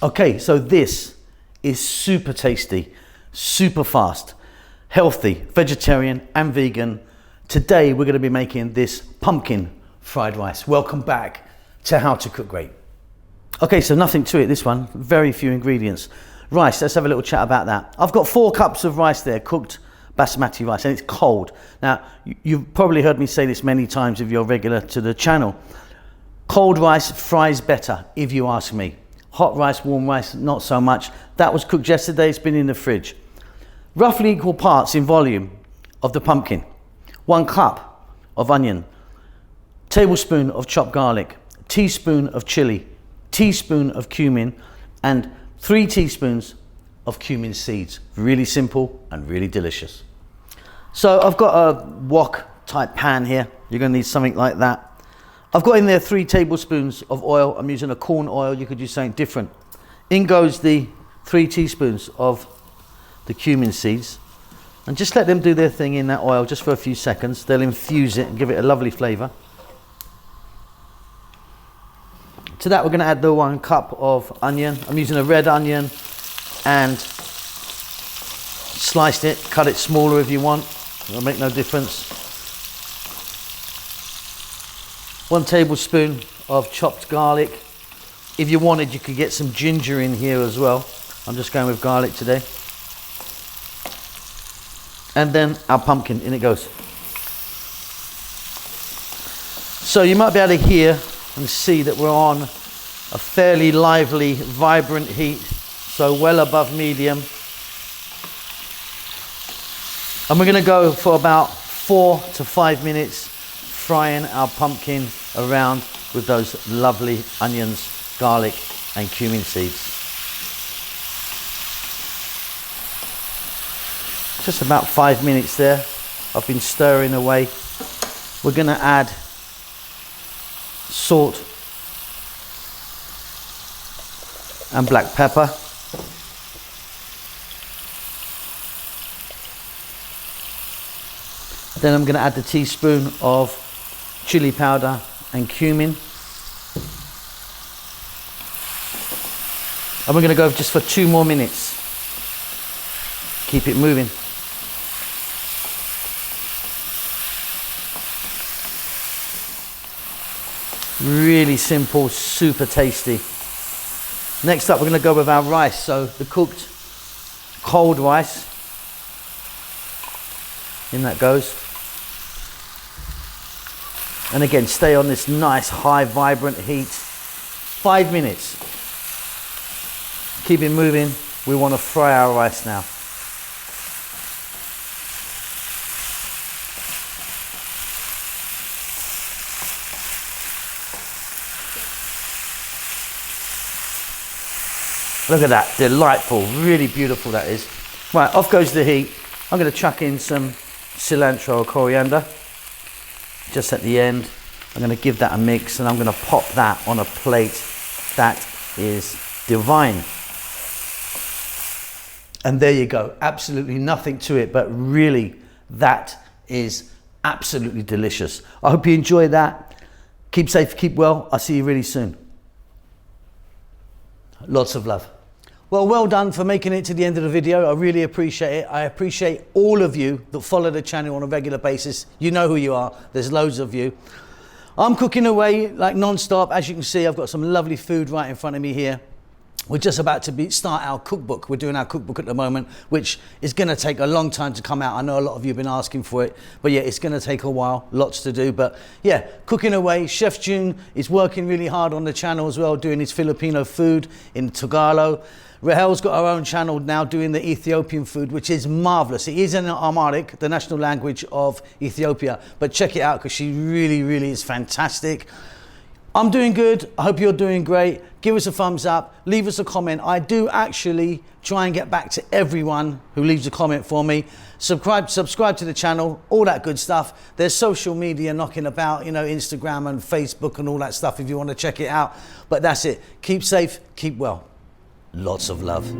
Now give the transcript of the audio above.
Okay, so this is super tasty, super fast, healthy, vegetarian and vegan. Today we're going to be making this pumpkin fried rice. Welcome back to How to Cook Great. Okay, so nothing to it, this one, very few ingredients. Rice, let's have a little chat about that. I've got 4 cups of rice there, cooked basmati rice, and it's cold. Now, you've probably heard me say this many times if you're regular to the channel. Cold rice fries better, if you ask me. Hot rice, warm rice, not so much. That was cooked yesterday, it's been in the fridge. Roughly equal parts in volume of the pumpkin. 1 cup of onion, tablespoon of chopped garlic, teaspoon of chili, teaspoon of cumin, and 3 teaspoons of cumin seeds. Really simple and really delicious. So I've got a wok type pan here. You're going to need something like that. I've got in there 3 tablespoons of oil. I'm using a corn oil. You could use something different. In goes the 3 teaspoons of the cumin seeds. And just let them do their thing in that oil just for a few seconds. They'll infuse it and give it a lovely flavour. To that we're going to add the 1 cup of onion. I'm using a red onion and sliced it. Cut it smaller if you want. It'll make no difference. 1 tablespoon of chopped garlic. If you wanted, you could get some ginger in here as well. I'm just going with garlic today. And then our pumpkin, in it goes. So you might be able to hear and see that we're on a fairly lively, vibrant heat, so well above medium. And we're going to go for about 4 to 5 minutes frying our pumpkin around with those lovely onions, garlic and cumin seeds. Just about 5 minutes there. I've been stirring away. We're going to add salt and black pepper. Then I'm going to add the teaspoon of chili powder and cumin. And we're going to go just for 2 more minutes. Keep it moving. Really simple, super tasty. Next up, we're going to go with our rice. So the cooked cold rice. In that goes. And again, stay on this nice, high, vibrant heat. 5 minutes. Keep it moving. We want to fry our rice now. Look at that, delightful, really beautiful that is. Right, off goes the heat. I'm going to chuck in some cilantro or coriander. Just at the end, I'm going to give that a mix and I'm going to pop that on a plate. That is divine. And there you go, absolutely nothing to it, but really that is absolutely delicious. I hope you enjoy that. Keep safe, keep well. I'll see you really soon. Lots of love. Well done for making it to the end of the video. I really appreciate it. I appreciate all of you that follow the channel on a regular basis. You know who you are. There's loads of you. I'm cooking away like non-stop. As you can see, I've got some lovely food right in front of me here. We're just about to start our cookbook. We're doing our cookbook at the moment, which is going to take a long time to come out. I know a lot of you have been asking for it, but yeah, it's going to take a while, lots to do. But yeah, cooking away. Chef June is working really hard on the channel as well, doing his Filipino food in Tagalog. Rahel's got her own channel now doing the Ethiopian food, which is marvelous. It is in Amharic, the national language of Ethiopia, but check it out because she really, really is fantastic. I'm doing good. I hope you're doing great. Give us a thumbs up. Leave us a comment. I do actually try and get back to everyone who leaves a comment for me. Subscribe to the channel, all that good stuff. There's social media knocking about, you know, Instagram and Facebook and all that stuff if you want to check it out. But that's it. Keep safe, keep well. Lots of love.